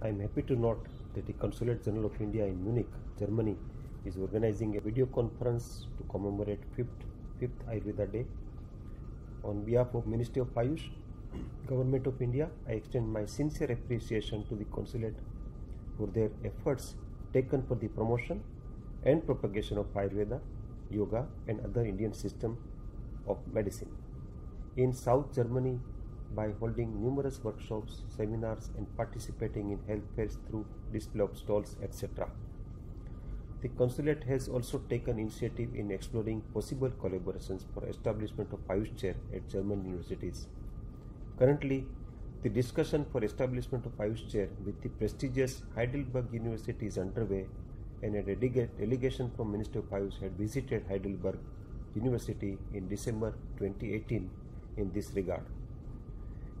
I am happy to note that the Consulate General of India in Munich, Germany, is organizing a video conference to commemorate 5th Ayurveda Day. On behalf of Ministry of Ayush, Government of India, I extend my sincere appreciation to the Consulate for their efforts taken for the promotion and propagation of Ayurveda, Yoga and other Indian system of medicine. In South Germany, by holding numerous workshops, seminars and participating in health fairs through display of stalls, etc. The Consulate has also taken initiative in exploring possible collaborations for establishment of Ayush Chair at German universities. Currently, the discussion for establishment of Ayush Chair with the prestigious Heidelberg University is underway, and a delegation from Ministry of Ayush had visited Heidelberg University in December 2018 in this regard.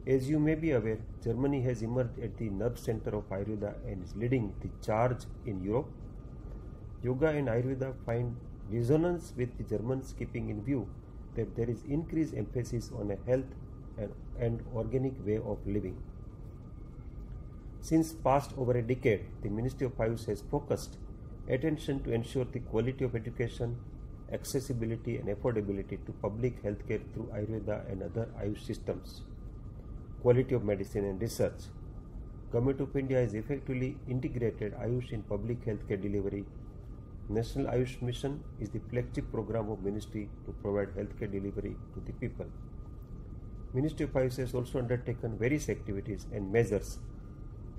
As you may be aware, Germany has emerged at the nerve center of Ayurveda and is leading the charge in Europe. Yoga and Ayurveda find resonance with the Germans, keeping in view that there is increased emphasis on a health and organic way of living. Since past over a decade, the Ministry of Ayush has focused attention to ensure the quality of education, accessibility and affordability to public healthcare through Ayurveda and other Ayush systems, quality of medicine and research. Government of India has effectively integrated Ayush in public healthcare delivery. National Ayush Mission is the flagship program of Ministry to provide healthcare delivery to the people. Ministry of Ayush has also undertaken various activities and measures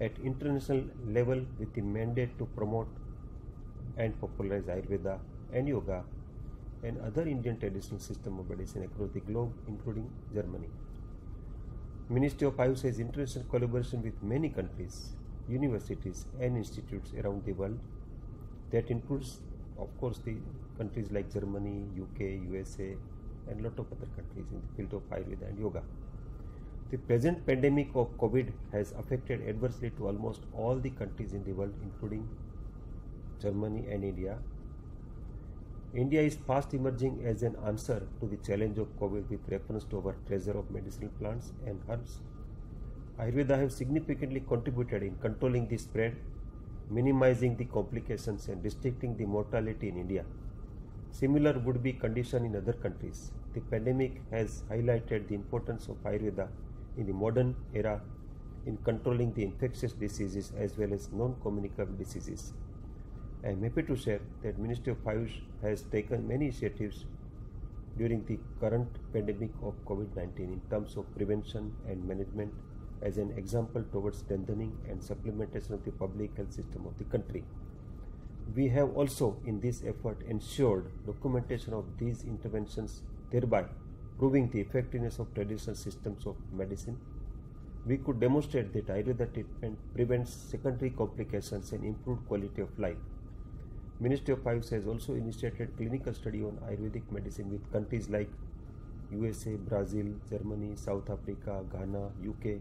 at international level with the mandate to promote and popularize Ayurveda and Yoga and other Indian traditional system of medicine across the globe, including Germany. Ministry of Ayush has international collaboration with many countries, universities and institutes around the world. That includes, of course, the countries like Germany, UK, USA and a lot of other countries in the field of Ayurveda and Yoga. The present pandemic of COVID has affected adversely to almost all the countries in the world, including Germany and India. India is fast emerging as an answer to the challenge of COVID with reference to our treasure of medicinal plants and herbs. Ayurveda has significantly contributed in controlling the spread, minimizing the complications and restricting the mortality in India. Similar would be condition in other countries. The pandemic has highlighted the importance of Ayurveda in the modern era in controlling the infectious diseases as well as non-communicable diseases. I am happy to share that Ministry of Ayush has taken many initiatives during the current pandemic of COVID-19 in terms of prevention and management as an example towards strengthening and supplementation of the public health system of the country. We have also in this effort ensured documentation of these interventions, thereby proving the effectiveness of traditional systems of medicine. We could demonstrate that Ayurveda treatment prevents secondary complications and improved quality of life. Ministry of Ayush has also initiated clinical study on Ayurvedic medicine with countries like USA, Brazil, Germany, South Africa, Ghana, UK.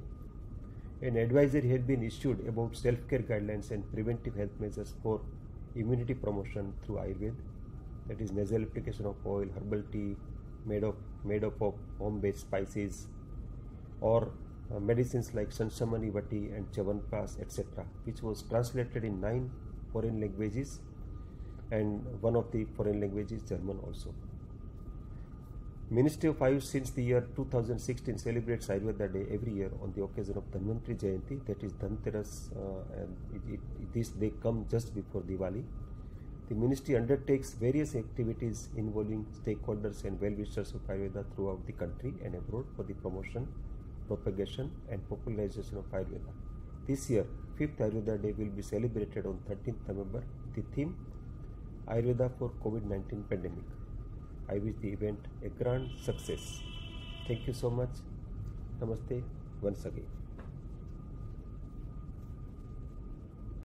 An advisory has been issued about self-care guidelines and preventive health measures for immunity promotion through Ayurveda, that is nasal application of oil, herbal tea made up of home-based spices, or medicines like Sansamani Vati and Chavanprash, etc., which was translated in 9 foreign languages, and one of the foreign languages German also. Ministry of Ayush since the year 2016 celebrates Ayurveda Day every year on the occasion of Dhanvantri Jayanti, that is Dhanteras, and this day come just before Diwali. The ministry undertakes various activities involving stakeholders and well-wishers of Ayurveda throughout the country and abroad for the promotion, propagation and popularization of Ayurveda. This year, 5th Ayurveda Day will be celebrated on 13th November. The theme, Ayurveda for COVID-19 pandemic. I wish the event a grand success. Thank you so much. Namaste once again.